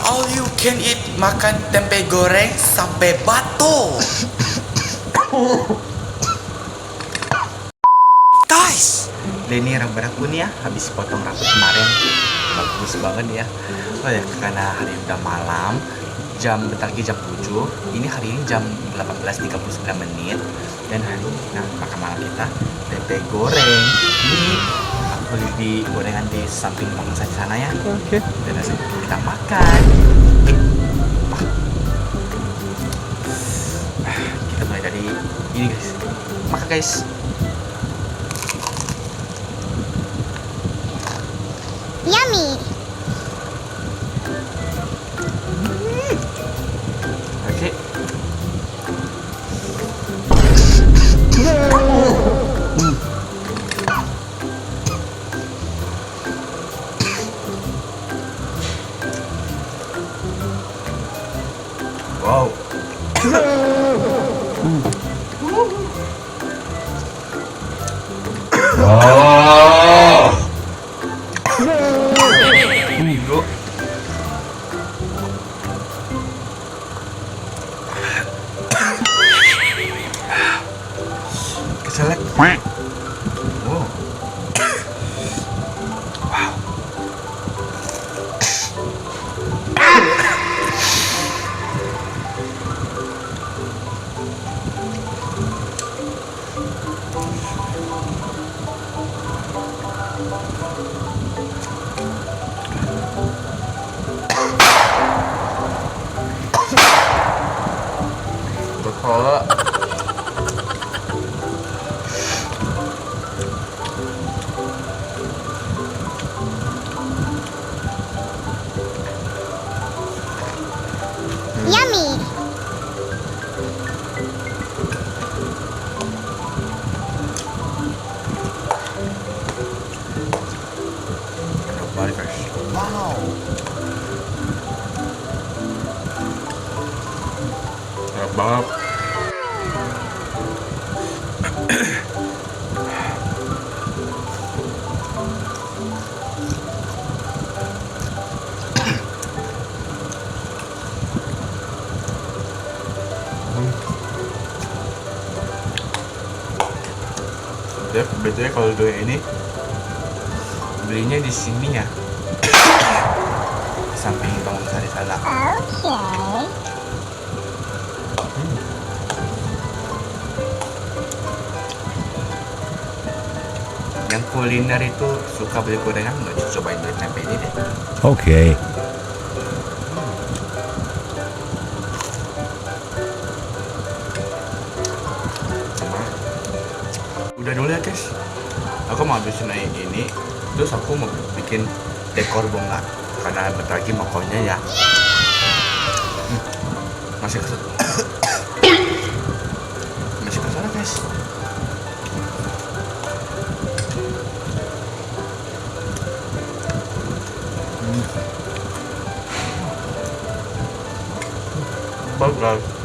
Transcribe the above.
all you can eat, makan tempe goreng sampai batu. Guys, ini rambut aku nih ya, habis potong rambut kemarin. Bagus banget ya. Oh ya, karena hari ini udah malam, bentar lagi jam 7. Ini hari ini jam 18.39 menit. Dan hari ini kita makan malam kita tempe goreng. Ini aku beli di gorengan di samping bangsa di sana ya. Oke. Dan langsung kita makan. Kita mulai dari ini guys. Makan guys. Yummy. Oke. Wow. Bro. Keselak. Wow. Wow. Betul. Yummy. Body fresh. Wow. Enak banget. Betulnya kalau dua ini belinya di sini ya, samping Bang Sari sana. Okay. Yang kuliner itu suka beli gorengan, nggak cobain beli tempe ini deh. Okay. Udah dulu ya guys, aku mau habisin ini, terus aku mau bikin dekor bunga karena bentar lagi mau konya ya. Masih kesel. Masih kesel guys. Bagus.